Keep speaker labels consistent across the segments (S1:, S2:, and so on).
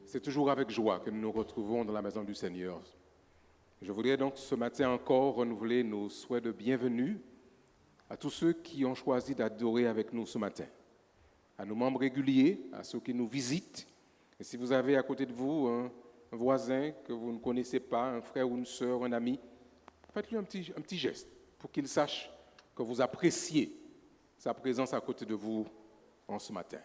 S1: C'est toujours avec joie que nous nous retrouvons dans la maison du Seigneur. Je voudrais donc ce matin encore renouveler nos souhaits de bienvenue à tous ceux qui ont choisi d'adorer avec nous ce matin, à nos membres réguliers, à ceux qui nous visitent. Et si vous avez à côté de vous un voisin que vous ne connaissez pas, un frère ou une sœur, un ami, faites-lui un petit geste pour qu'il sache que vous appréciez sa présence à côté de vous en ce matin.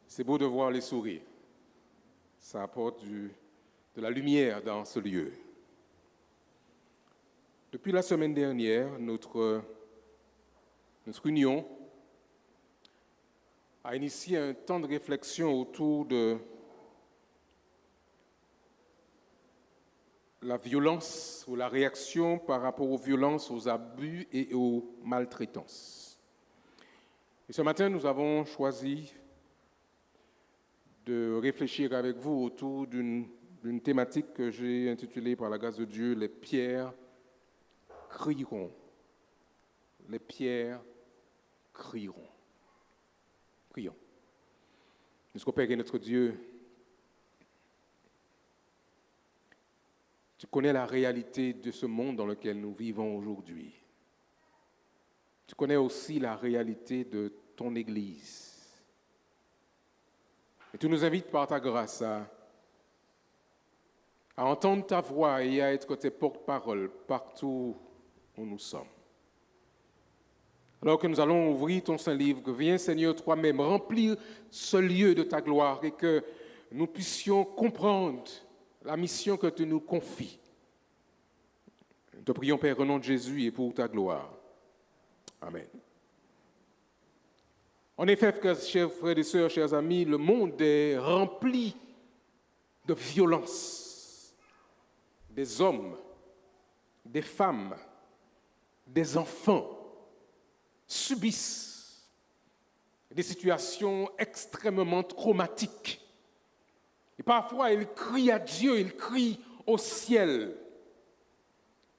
S1: C'est beau de voir les sourires. Ça apporte de la lumière dans ce lieu. Depuis la semaine dernière, notre union a initié un temps de réflexion autour de la violence ou la réaction par rapport aux violences, aux abus et aux maltraitances. Et ce matin, nous avons choisi de réfléchir avec vous autour d'une thématique que j'ai intitulée par la grâce de Dieu, les pierres crieront. Les pierres crieront. Prions. Notre Père et notre Dieu, tu connais la réalité de ce monde dans lequel nous vivons aujourd'hui. Tu connais aussi la réalité de ton Église. Et tu nous invites par ta grâce à entendre ta voix et à être tes porte-paroles partout où nous sommes. Alors que nous allons ouvrir ton Saint-Livre, viens Seigneur toi-même remplir ce lieu de ta gloire et que nous puissions comprendre la mission que tu nous confies. Nous te prions Père au nom de Jésus et pour ta gloire. Amen. En effet, chers frères et sœurs, chers amis, le monde est rempli de violence. Des hommes, des femmes, des enfants subissent des situations extrêmement traumatiques. Et parfois, ils crient à Dieu, ils crient au ciel,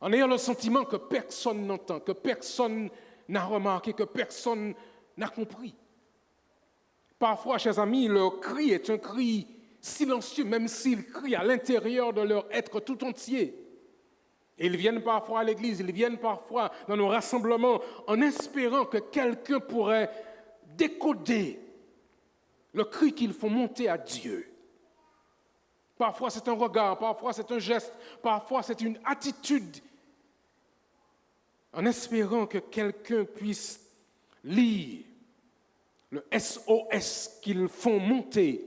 S1: en ayant le sentiment que personne n'entend, que personne n'a remarqué, que personne n'a compris. Parfois, chers amis, leur cri est un cri silencieux, même s'ils crient à l'intérieur de leur être tout entier. Et ils viennent parfois à l'église, ils viennent parfois dans nos rassemblements en espérant que quelqu'un pourrait décoder le cri qu'ils font monter à Dieu. Parfois, c'est un regard, parfois, c'est un geste, parfois, c'est une attitude, en espérant que quelqu'un puisse lire le SOS qu'ils font monter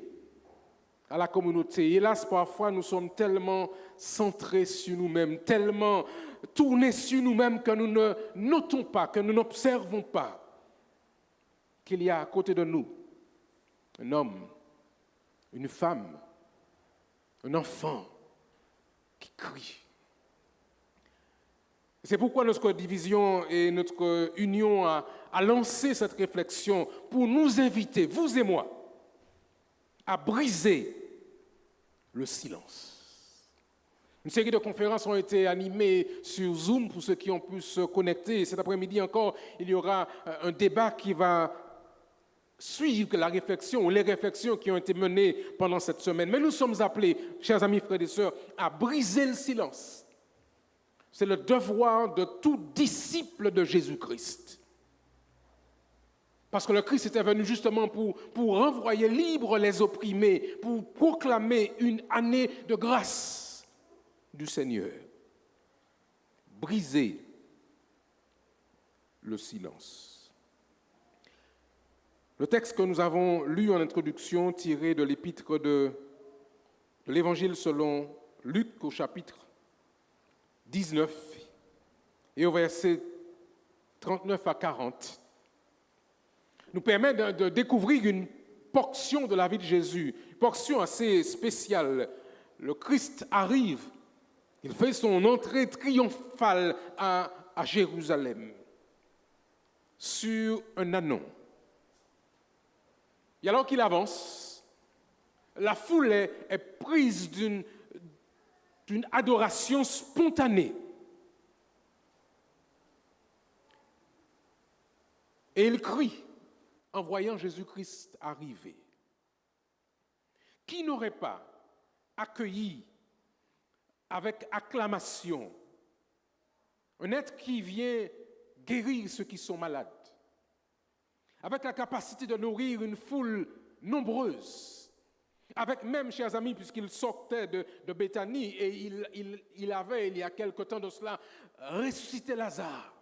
S1: à la communauté. Hélas, parfois, nous sommes tellement centrés sur nous-mêmes, tellement tournés sur nous-mêmes que nous ne notons pas, que nous n'observons pas qu'il y a à côté de nous un homme, une femme, un enfant qui crie. C'est pourquoi notre division et notre union a lancé cette réflexion pour nous inviter, vous et moi, à briser le silence. Une série de conférences ont été animées sur Zoom pour ceux qui ont pu se connecter. Cet après-midi encore, il y aura un débat qui va suivre la réflexion ou les réflexions qui ont été menées pendant cette semaine. Mais nous sommes appelés, chers amis, frères et sœurs, à briser le silence. C'est le devoir de tout disciple de Jésus-Christ. Parce que le Christ était venu justement pour renvoyer libres les opprimés, pour proclamer une année de grâce du Seigneur. Briser le silence. Le texte que nous avons lu en introduction, tiré de l'épître de l'Évangile selon Luc au chapitre 19 et au verset 39 à 40, nous permet de découvrir une portion de la vie de Jésus, une portion assez spéciale. Le Christ arrive, il fait son entrée triomphale à Jérusalem sur un ânon. Et alors qu'il avance, la foule est prise d'une adoration spontanée. Et il crie en voyant Jésus-Christ arriver. Qui n'aurait pas accueilli avec acclamation un être qui vient guérir ceux qui sont malades, avec la capacité de nourrir une foule nombreuse, avec même, chers amis, puisqu'il sortait de Béthanie et il avait, il y a quelque temps de cela, ressuscité Lazare.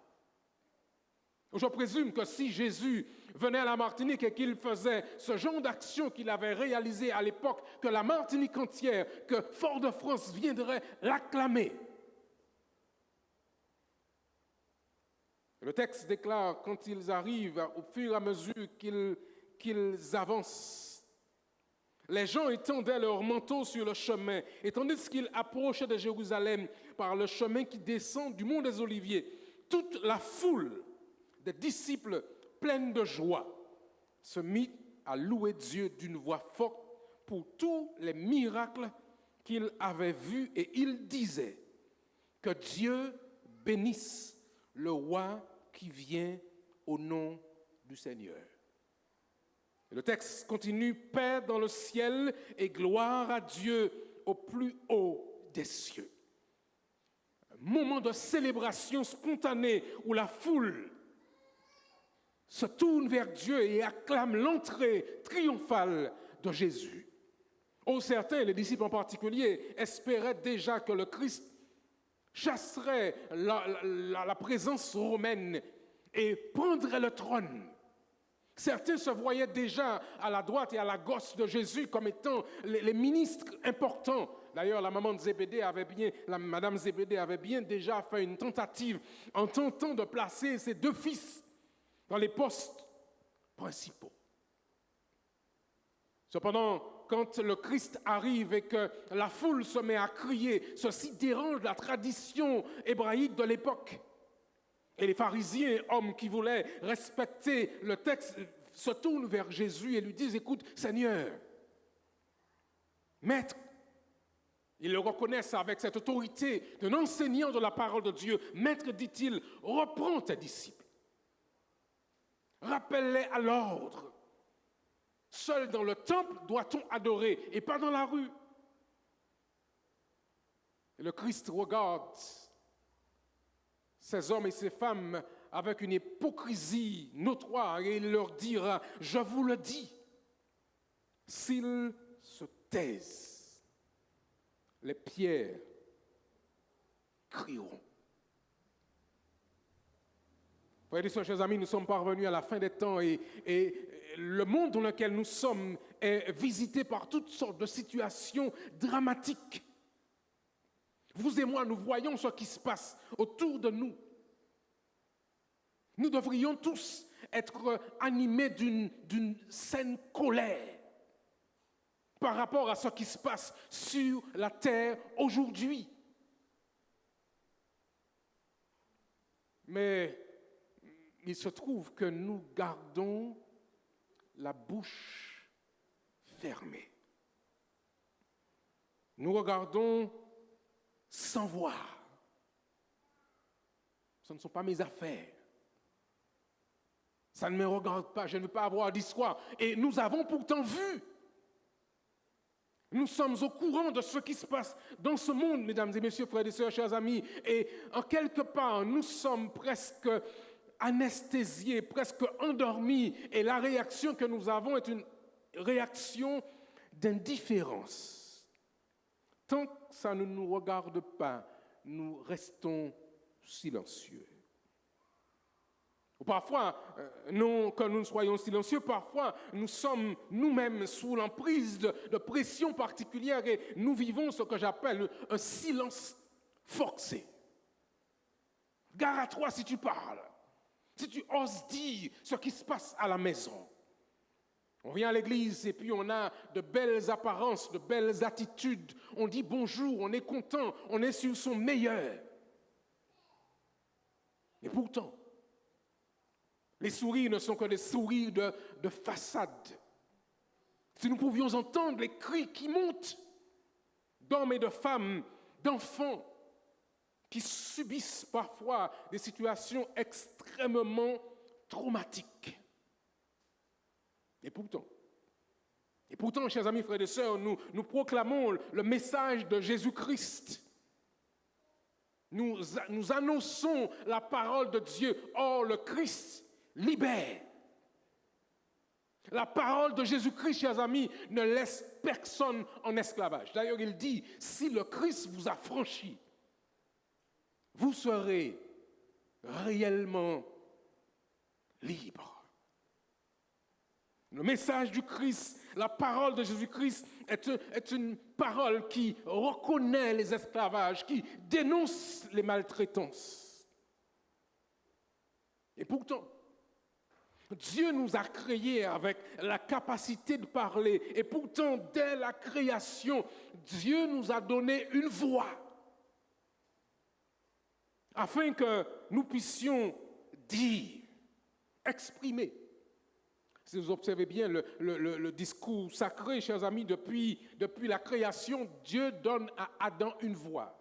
S1: Je présume que si Jésus venait à la Martinique et qu'il faisait ce genre d'action qu'il avait réalisé à l'époque, que la Martinique entière, que Fort-de-France viendrait l'acclamer. Le texte déclare, quand ils arrivent, au fur et à mesure qu'ils avancent, les gens étendaient leurs manteaux sur le chemin, et tandis qu'ils approchaient de Jérusalem par le chemin qui descend du mont des Oliviers, toute la foule des disciples pleins de joie se mit à louer Dieu d'une voix forte pour tous les miracles qu'il avait vus, et il disait que Dieu bénisse le roi qui vient au nom du Seigneur. Et le texte continue, paix dans le ciel et gloire à Dieu au plus haut des cieux. Un moment de célébration spontanée où la foule se tourne vers Dieu et acclame l'entrée triomphale de Jésus. Oh, certains, les disciples en particulier, espéraient déjà que le Christ chasserait la présence romaine et prendrait le trône. Certains se voyaient déjà à la droite et à la gauche de Jésus comme étant les ministres importants. D'ailleurs, Madame Zébédée avait bien déjà fait une tentative en tentant de placer ses deux fils dans les postes principaux. Cependant, quand le Christ arrive et que la foule se met à crier, ceci dérange la tradition hébraïque de l'époque. Et les pharisiens, hommes qui voulaient respecter le texte, se tournent vers Jésus et lui disent, écoute, Seigneur, Maître, ils le reconnaissent avec cette autorité d'un enseignant de la parole de Dieu. Maître, dit-il, reprends tes disciples. Rappelle-les à l'ordre. Seul dans le temple doit-on adorer et pas dans la rue. Et le Christ regarde ces hommes et ces femmes avec une hypocrisie notoire et il leur dira, je vous le dis, s'ils se taisent, les pierres crieront. Frères et sœurs, chers amis, nous sommes parvenus à la fin des temps et le monde dans lequel nous sommes est visité par toutes sortes de situations dramatiques. Vous et moi, nous voyons ce qui se passe autour de nous. Nous devrions tous être animés d'une saine colère par rapport à ce qui se passe sur la terre aujourd'hui. Mais il se trouve que nous gardons la bouche fermée. Nous regardons sans voir. Ce ne sont pas mes affaires. Ça ne me regarde pas, je ne veux pas avoir d'histoire. Et nous avons pourtant vu. Nous sommes au courant de ce qui se passe dans ce monde, mesdames et messieurs, frères et sœurs, chers amis. Et en quelque part, nous sommes presque anesthésiés, presque endormis. Et la réaction que nous avons est une réaction d'indifférence. Tant que ça ne nous regarde pas, nous restons silencieux. Ou parfois, non que nous soyons silencieux, parfois nous sommes nous-mêmes sous l'emprise de pression particulière et nous vivons ce que j'appelle un silence forcé. Gare à toi si tu parles, si tu oses dire ce qui se passe à la maison. On vient à l'église et puis on a de belles apparences, de belles attitudes. On dit bonjour, on est content, on est sur son meilleur. Et pourtant, les sourires ne sont que des sourires de façade. Si nous pouvions entendre les cris qui montent d'hommes et de femmes, d'enfants, qui subissent parfois des situations extrêmement traumatique. Et pourtant, chers amis, frères et sœurs, nous proclamons le message de Jésus-Christ. Nous annonçons la parole de Dieu. Or, le Christ libère. La parole de Jésus-Christ, chers amis, ne laisse personne en esclavage. D'ailleurs, il dit, si le Christ vous a franchi, vous serez réellement libre. Le message du Christ, la parole de Jésus-Christ est une parole qui reconnaît les esclavages, qui dénonce les maltraitances. Et pourtant, Dieu nous a créés avec la capacité de parler. Et pourtant, dès la création, Dieu nous a donné une voix afin que nous puissions dire, exprimer. Si vous observez bien le discours sacré, chers amis, depuis la création, Dieu donne à Adam une voix.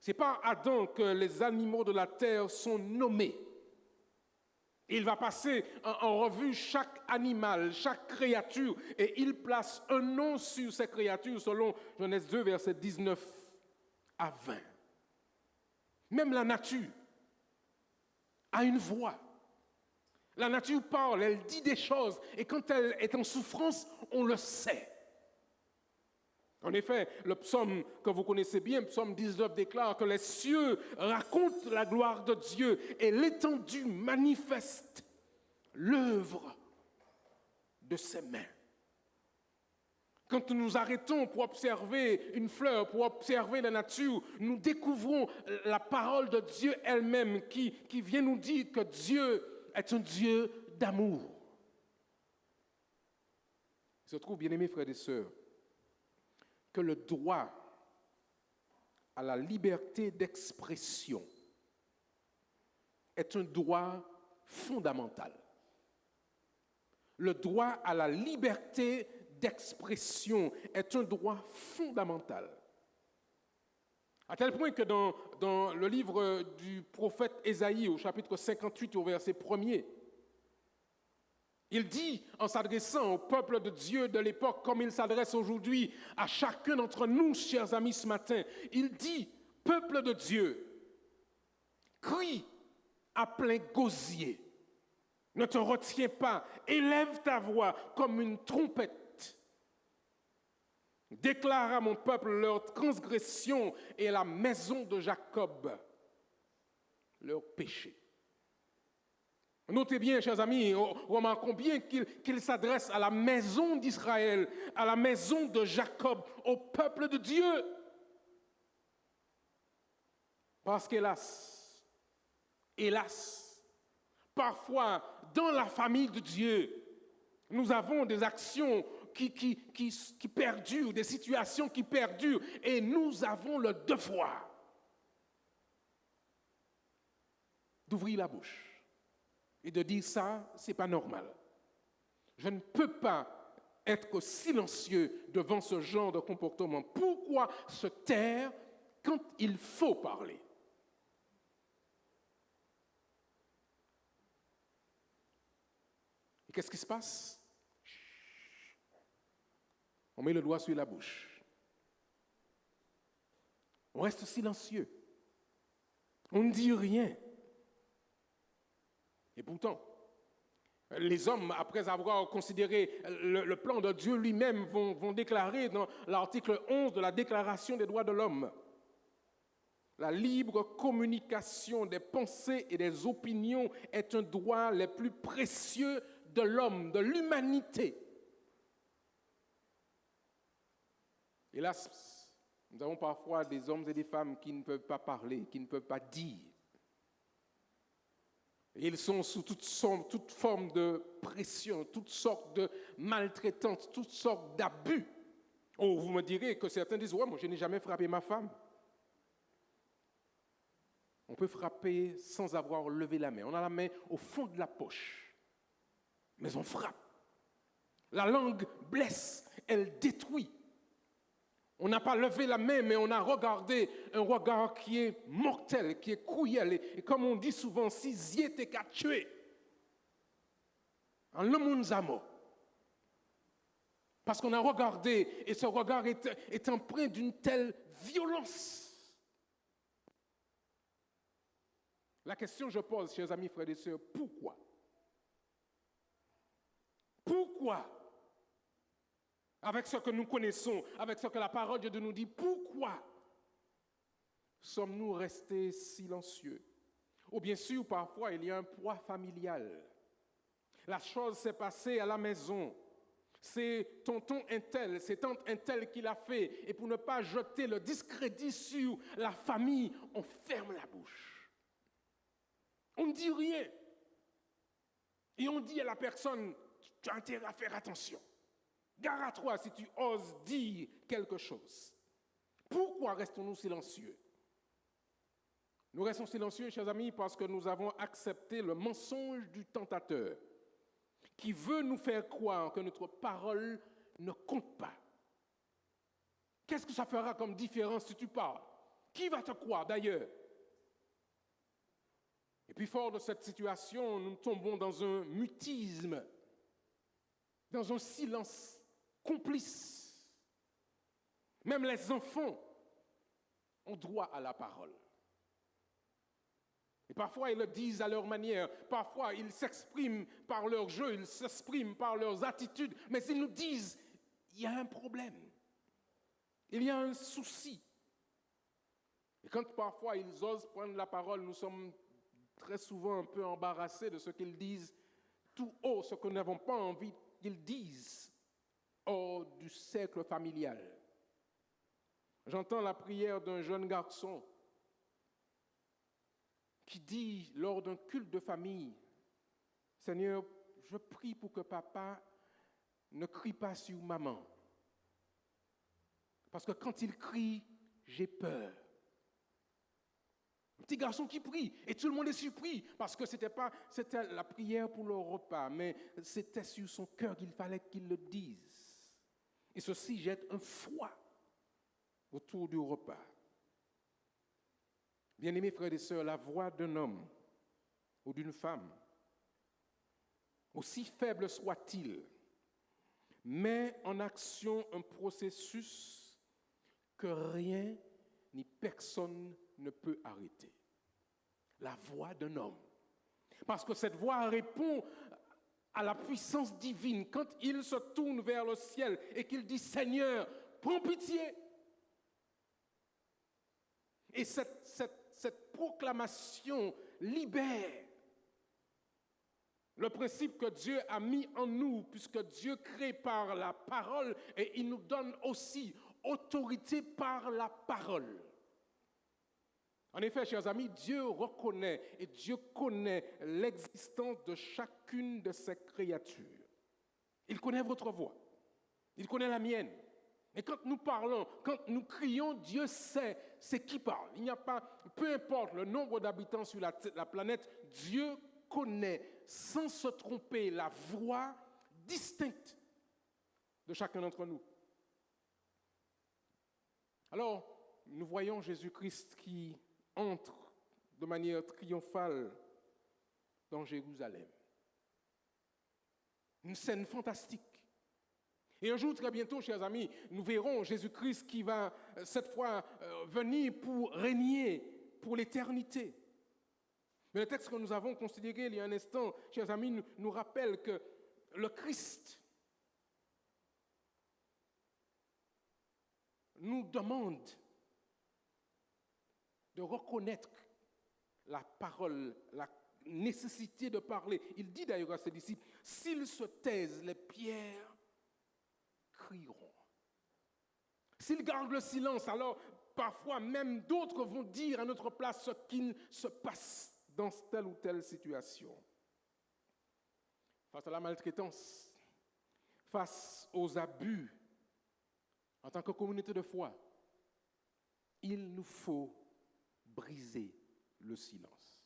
S1: Ce n'est pas à Adam que les animaux de la terre sont nommés. Il va passer en revue chaque animal, chaque créature, et il place un nom sur ces créatures selon Genèse 2, versets 19 à 20. Même la nature a une voix. La nature parle, elle dit des choses, et quand elle est en souffrance, on le sait. En effet, le psaume que vous connaissez bien, le psaume 19, déclare que les cieux racontent la gloire de Dieu et l'étendue manifeste l'œuvre de ses mains. Quand nous nous arrêtons pour observer une fleur, pour observer la nature, nous découvrons la parole de Dieu elle-même qui vient nous dire que Dieu est un Dieu d'amour. Il se trouve, bien-aimés frères et sœurs, que le droit à la liberté d'expression est un droit fondamental. Le droit à la liberté d'expression est un droit fondamental. À tel point que dans le livre du prophète Ésaïe, au chapitre 58, au verset 1er, il dit, en s'adressant au peuple de Dieu de l'époque, comme il s'adresse aujourd'hui à chacun d'entre nous, chers amis, ce matin, il dit, peuple de Dieu, crie à plein gosier, ne te retiens pas, élève ta voix comme une trompette. Déclare à mon peuple leur transgression et à la maison de Jacob leur péché. Notez bien, chers amis, remarquons bien qu'il s'adresse à la maison d'Israël, à la maison de Jacob, au peuple de Dieu. Parce qu'hélas, parfois, dans la famille de Dieu, nous avons des actions qui perdurent, des situations qui perdurent, et nous avons le devoir d'ouvrir la bouche et de dire ça, c'est pas normal. Je ne peux pas être silencieux devant ce genre de comportement. Pourquoi se taire quand il faut parler? Et qu'est-ce qui se passe? On met le doigt sur la bouche. On reste silencieux. On ne dit rien. Et pourtant, les hommes, après avoir considéré le plan de Dieu lui-même, vont déclarer dans l'article 11 de la Déclaration des droits de l'homme, la libre communication des pensées et des opinions est un droit les plus précieux de l'homme, de l'humanité. Hélas, nous avons parfois des hommes et des femmes qui ne peuvent pas parler, qui ne peuvent pas dire. Ils sont sous toute forme de pression, toutes sortes de maltraitances, toutes sortes d'abus. Oh, vous me direz que certains disent, ouais, moi je n'ai jamais frappé ma femme. On peut frapper sans avoir levé la main. On a la main au fond de la poche, mais on frappe. La langue blesse, elle détruit. On n'a pas levé la main, mais on a regardé un regard qui est mortel, qui est cruel. Et comme on dit souvent, si j'y étais qu'à tuer. en le monzamo. Parce qu'on a regardé, et ce regard est empreint d'une telle violence. La question que je pose, chers amis, frères et sœurs, pourquoi? Pourquoi? Avec ce que nous connaissons, avec ce que la parole de Dieu nous dit, pourquoi sommes-nous restés silencieux? Ou bien sûr, parfois, il y a un poids familial. La chose s'est passée à la maison. C'est tonton untel, c'est tante untel qui l'a fait. Et pour ne pas jeter le discrédit sur la famille, on ferme la bouche. On ne dit rien. Et on dit à la personne, tu as intérêt à faire attention. Gare à toi si tu oses dire quelque chose. Pourquoi restons-nous silencieux? Nous restons silencieux, chers amis, parce que nous avons accepté le mensonge du tentateur qui veut nous faire croire que notre parole ne compte pas. Qu'est-ce que ça fera comme différence si tu parles? Qui va te croire d'ailleurs? Et puis fort de cette situation, nous tombons dans un mutisme, dans un silence complice. Même les enfants ont droit à la parole. Et parfois, ils le disent à leur manière. Parfois, ils s'expriment par leur jeu, ils s'expriment par leurs attitudes. Mais ils nous disent, il y a un problème. Il y a un souci. Et quand parfois, ils osent prendre la parole, nous sommes très souvent un peu embarrassés de ce qu'ils disent tout haut, ce que nous n'avons pas envie qu'ils disent hors du cercle familial. J'entends la prière d'un jeune garçon qui dit lors d'un culte de famille, « Seigneur, je prie pour que papa ne crie pas sur maman. Parce que quand il crie, j'ai peur. » Un petit garçon qui prie, et tout le monde est surpris, parce que c'était la prière pour le repas, mais c'était sur son cœur qu'il fallait qu'il le dise. Et ceci jette un froid autour du repas. Bien-aimés frères et sœurs, la voix d'un homme ou d'une femme, aussi faible soit-il, met en action un processus que rien ni personne ne peut arrêter. La voix d'un homme. Parce que cette voix répond à la puissance divine quand il se tourne vers le ciel et qu'il dit « Seigneur, prends pitié ». Et cette proclamation libère le principe que Dieu a mis en nous, puisque Dieu crée par la parole et il nous donne aussi autorité par la parole. En effet, chers amis, Dieu reconnaît et Dieu connaît l'existence de chacune de ses créatures. Il connaît votre voix, il connaît la mienne. Et quand nous parlons, quand nous crions, Dieu sait c'est qui parle. Il n'y a pas, peu importe le nombre d'habitants sur la planète, Dieu connaît sans se tromper la voix distincte de chacun d'entre nous. Alors, nous voyons Jésus-Christ qui entre de manière triomphale dans Jérusalem. Une scène fantastique. Et un jour, très bientôt, chers amis, nous verrons Jésus-Christ qui va, cette fois, venir pour régner pour l'éternité. Mais le texte que nous avons considéré il y a un instant, chers amis, nous rappelle que le Christ nous demande de reconnaître la parole, la nécessité de parler. Il dit d'ailleurs à ses disciples, s'ils se taisent, les pierres crieront. S'ils gardent le silence, alors parfois même d'autres vont dire à notre place ce qu'il se passe dans telle ou telle situation. Face à la maltraitance, face aux abus, en tant que communauté de foi, il nous faut briser le silence.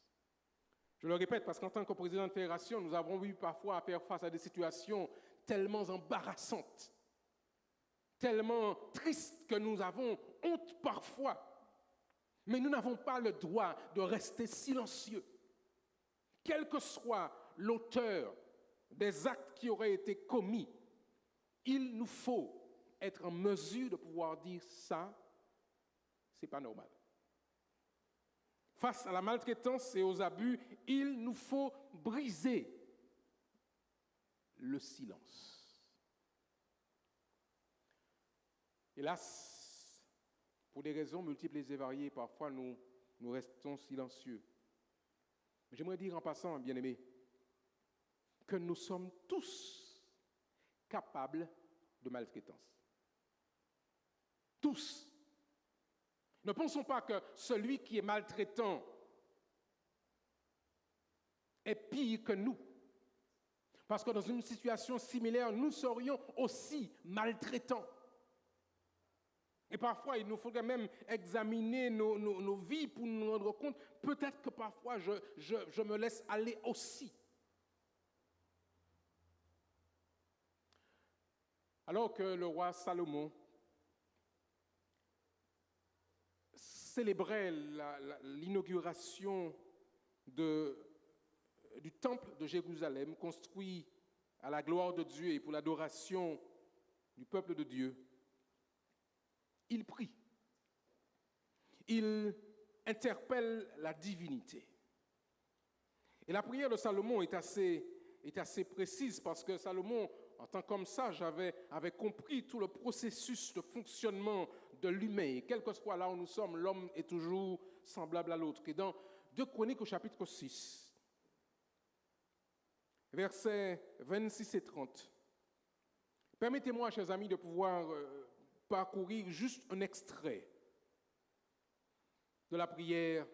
S1: Je le répète parce qu'en tant que président de fédération, nous avons eu parfois à faire face à des situations tellement embarrassantes, tellement tristes que nous avons honte parfois. Mais nous n'avons pas le droit de rester silencieux. Quel que soit l'auteur des actes qui auraient été commis, il nous faut être en mesure de pouvoir dire ça, c'est pas normal. Face à la maltraitance et aux abus, il nous faut briser le silence. Hélas, pour des raisons multiples et variées, parfois nous restons silencieux. Mais j'aimerais dire en passant, bien-aimés, que nous sommes tous capables de maltraitance. Tous. Ne pensons pas que celui qui est maltraitant est pire que nous. Parce que dans une situation similaire, nous serions aussi maltraitants. Et parfois, il nous faudrait même examiner nos vies pour nous rendre compte, peut-être que parfois je me laisse aller aussi. Alors que le roi Salomon célébrait l'inauguration du temple de Jérusalem, construit à la gloire de Dieu et pour l'adoration du peuple de Dieu, il prie. Il interpelle la divinité. Et la prière de Salomon est assez précise parce que Salomon, en tant qu'homme sage, avait compris tout le processus de fonctionnement de l'humain. Et quel que soit là où nous sommes, l'homme est toujours semblable à l'autre. Et dans 2 Chroniques au chapitre 6, versets 26 et 30, permettez-moi, chers amis, de pouvoir parcourir juste un extrait de la prière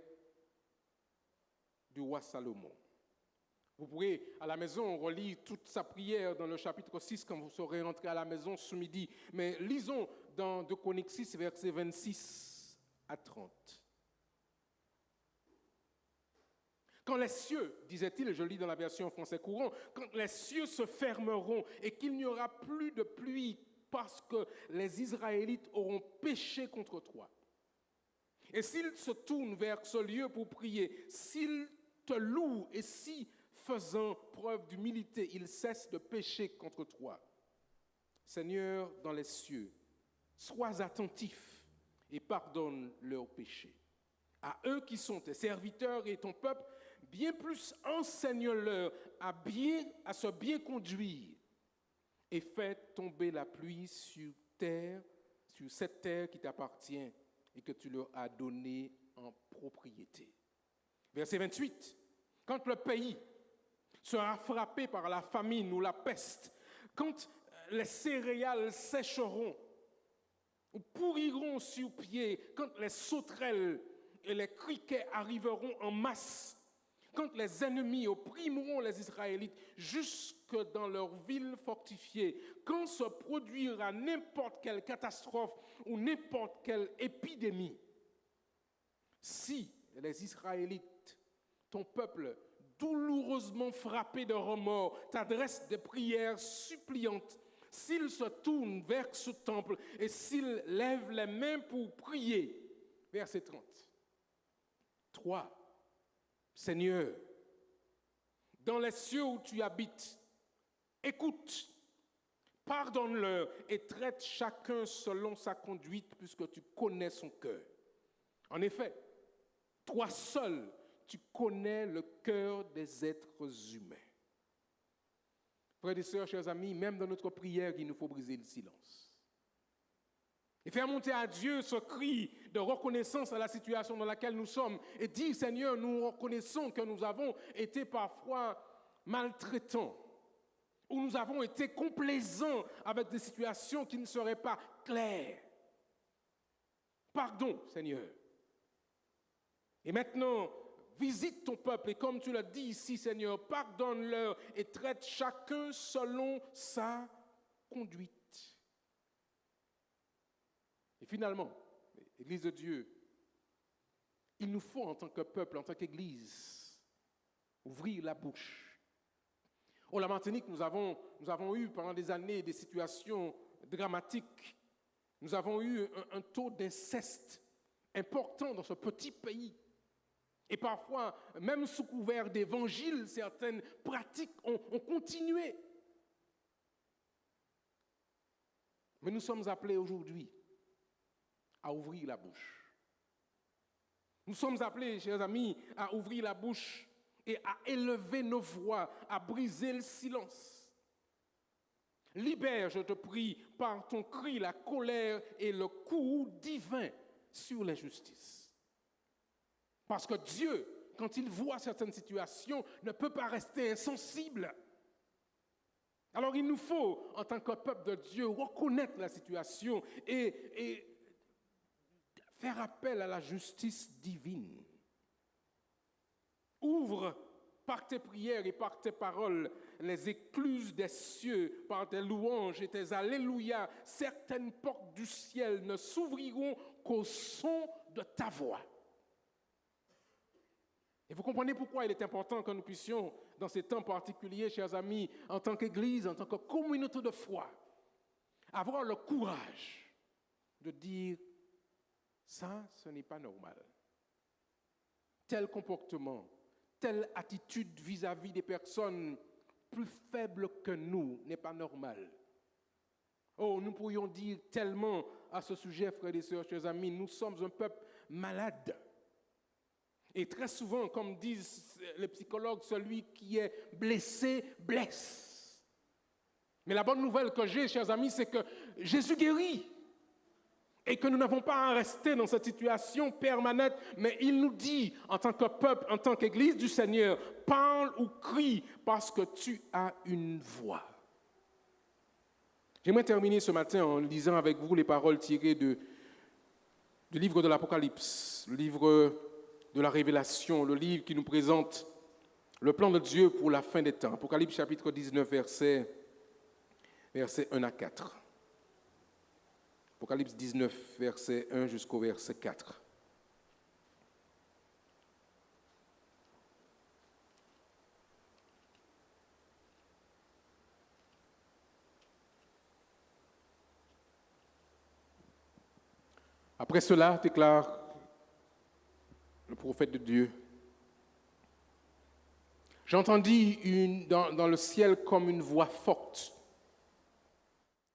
S1: du roi Salomon. Vous pourrez, à la maison, relire toute sa prière dans le chapitre 6 quand vous serez rentré à la maison ce midi. Mais lisons dans 2 Chroniques 6, versets 26 à 30. Quand les cieux, disait-il, je lis dans la version français courant, quand les cieux se fermeront et qu'il n'y aura plus de pluie parce que les Israélites auront péché contre toi. Et s'ils se tournent vers ce lieu pour prier, s'ils te louent et si, faisant preuve d'humilité, ils cessent de pécher contre toi. Seigneur, dans les cieux, sois attentif et pardonne leurs péchés. À eux qui sont tes serviteurs et ton peuple, bien plus enseigne-leur à se bien conduire et fais tomber la pluie sur cette terre qui t'appartient et que tu leur as donnée en propriété. Verset 28. Quand le pays sera frappé par la famine ou la peste, quand les céréales sécheront ou pourriront sur pied, quand les sauterelles et les criquets arriveront en masse, quand les ennemis opprimeront les Israélites jusque dans leurs villes fortifiées, quand se produira n'importe quelle catastrophe ou n'importe quelle épidémie, si les Israélites, ton peuple, douloureusement frappé de remords, t'adressent des prières suppliantes, s'ils se tournent vers ce temple et s'ils lèvent les mains pour prier, verset 30. 3. Seigneur, dans les cieux où tu habites, écoute, pardonne-leur et traite chacun selon sa conduite puisque tu connais son cœur. En effet, toi seul, tu connais le cœur des êtres humains. Frères et sœurs, chers amis, même dans notre prière, il nous faut briser le silence. Et faire monter à Dieu ce cri de reconnaissance à la situation dans laquelle nous sommes et dire, Seigneur, nous reconnaissons que nous avons été parfois maltraitants, ou nous avons été complaisants avec des situations qui ne seraient pas claires. Pardon, Seigneur. Et maintenant, visite ton peuple et comme tu l'as dit ici, Seigneur, pardonne-leur et traite chacun selon sa conduite. Et finalement, l'Église de Dieu, il nous faut en tant que peuple, en tant qu'Église, ouvrir la bouche. Au Martinique, nous avons eu pendant des années des situations dramatiques. Nous avons eu un taux d'inceste important dans ce petit pays. Et parfois, même sous couvert d'évangile, certaines pratiques ont continué. Mais nous sommes appelés aujourd'hui à ouvrir la bouche. Nous sommes appelés, chers amis, à ouvrir la bouche et à élever nos voix, à briser le silence. Libère, je te prie, par ton cri, la colère et le coup divin sur l'injustice. Parce que Dieu, quand il voit certaines situations, ne peut pas rester insensible. Alors il nous faut, en tant que peuple de Dieu, reconnaître la situation et faire appel à la justice divine. Ouvre par tes prières et par tes paroles les écluses des cieux, par tes louanges et tes alléluia. Certaines portes du ciel ne s'ouvriront qu'au son de ta voix. Et vous comprenez pourquoi il est important que nous puissions, dans ces temps particuliers, chers amis, en tant qu'Église, en tant que communauté de foi, avoir le courage de dire « ça, ce n'est pas normal ». Tel comportement, telle attitude vis-à-vis des personnes plus faibles que nous n'est pas normal. Oh, nous pourrions dire tellement à ce sujet, frères et sœurs, chers amis, nous sommes un peuple malade. Et très souvent, comme disent les psychologues, celui qui est blessé, blesse. Mais la bonne nouvelle que j'ai, chers amis, c'est que Jésus guérit. Et que nous n'avons pas à rester dans cette situation permanente, mais il nous dit, en tant que peuple, en tant qu'Église du Seigneur, parle ou crie parce que tu as une voix. J'aimerais terminer ce matin en lisant avec vous les paroles tirées du livre de l'Apocalypse, le livre de la Révélation, le livre qui nous présente le plan de Dieu pour la fin des temps. Apocalypse chapitre 19, versets 1 à 4. Apocalypse 19, verset 1 jusqu'au verset 4. Après cela, déclare le prophète de Dieu, j'entendis dans le ciel comme une voix forte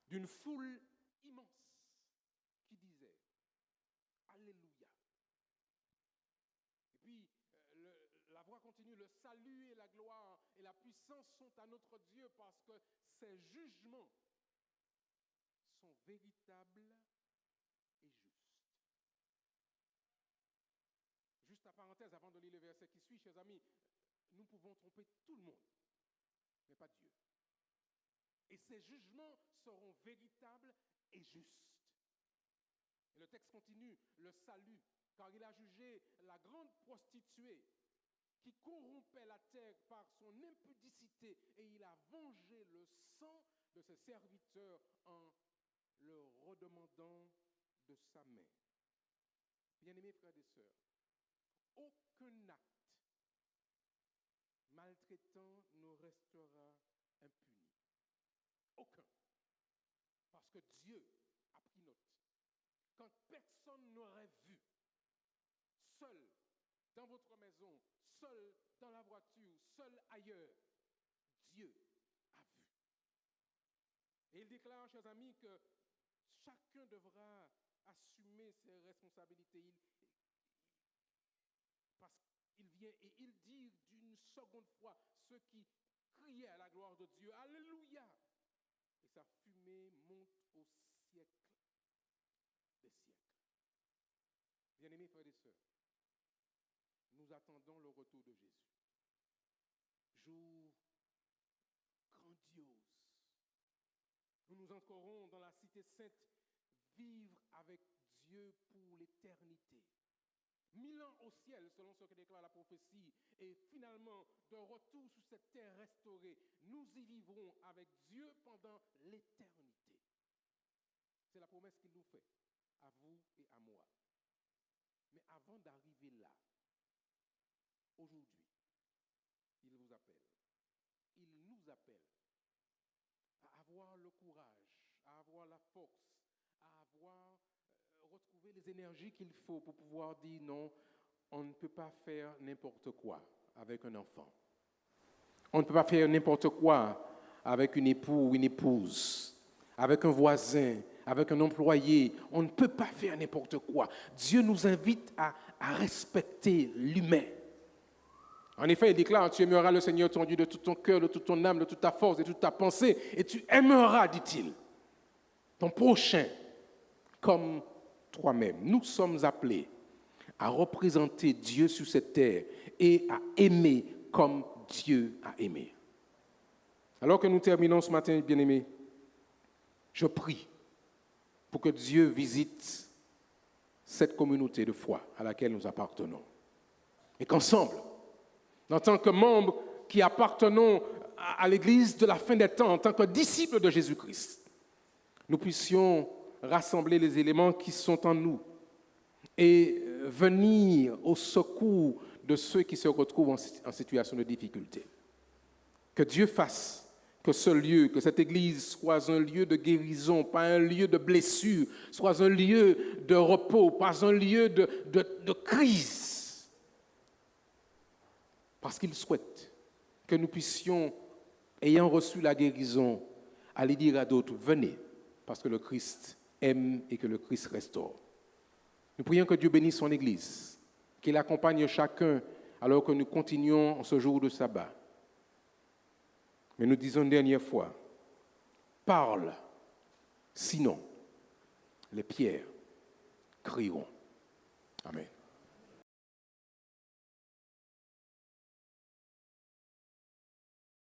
S1: d'une foule immense qui disait Alléluia. Et puis la voix continue, le salut et la gloire et la puissance sont à notre Dieu parce que ses jugements sont véritables et justes. Juste à parenthèse, avant de lire le verset qui suit, chers amis, nous pouvons tromper tout le monde, mais pas Dieu. Et ses jugements seront véritables et justes. Et le texte continue, le salut, car il a jugé la grande prostituée qui corrompait la terre par son impudicité et il a vengé le sang de ses serviteurs en le redemandant de sa main. Bien-aimés frères et sœurs, aucun acte maltraitant ne restera impuni. Aucun. Parce que Dieu a pris note. Quand personne n'aurait vu, seul dans votre maison, seul dans la voiture, seul ailleurs, Dieu a vu. Et il déclare, chers amis, que chacun devra assumer ses responsabilités. Parce qu'il vient et il dit d'une seconde fois ceux qui criaient à la gloire de Dieu, Alléluia! Et sa fumée monte au siècle des siècles. Bien-aimés frères et sœurs, nous attendons le retour de Jésus. Jour grandiose. Nous entrerons dans la cité sainte, vivre avec Dieu pour l'éternité. 1000 ans au ciel, selon ce que déclare la prophétie, et finalement, de retour sur cette terre restaurée, nous y vivrons avec Dieu pendant l'éternité. C'est la promesse qu'il nous fait, à vous et à moi. Mais avant d'arriver là, aujourd'hui, il vous appelle, il nous appelle à avoir le courage, à avoir la force, à avoir retrouver les énergies qu'il faut pour pouvoir dire non, on ne peut pas faire n'importe quoi avec un enfant. On ne peut pas faire n'importe quoi avec une épouse ou une épouse, avec un voisin, avec un employé. On ne peut pas faire n'importe quoi. Dieu nous invite à respecter l'humain. En effet, il déclare, tu aimeras le Seigneur ton Dieu de tout ton cœur, de toute ton âme, de toute ta force, de toute ta pensée, et tu aimeras, dit-il, ton prochain comme toi-même. Nous sommes appelés à représenter Dieu sur cette terre et à aimer comme Dieu a aimé. Alors que nous terminons ce matin, bien-aimés, je prie pour que Dieu visite cette communauté de foi à laquelle nous appartenons. Et qu'ensemble, en tant que membres qui appartenons à l'Église de la fin des temps, en tant que disciples de Jésus-Christ, nous puissions rassembler les éléments qui sont en nous et venir au secours de ceux qui se retrouvent en situation de difficulté. Que Dieu fasse que ce lieu, que cette église soit un lieu de guérison, pas un lieu de blessure, soit un lieu de repos, pas un lieu de crise. Parce qu'il souhaite que nous puissions, ayant reçu la guérison, aller dire à d'autres, venez, parce que le Christ aime et que le Christ restaure. Nous prions que Dieu bénisse son église, qu'il accompagne chacun alors que nous continuons en ce jour de sabbat. Mais nous disons une dernière fois, parle, sinon les pierres crieront. Amen.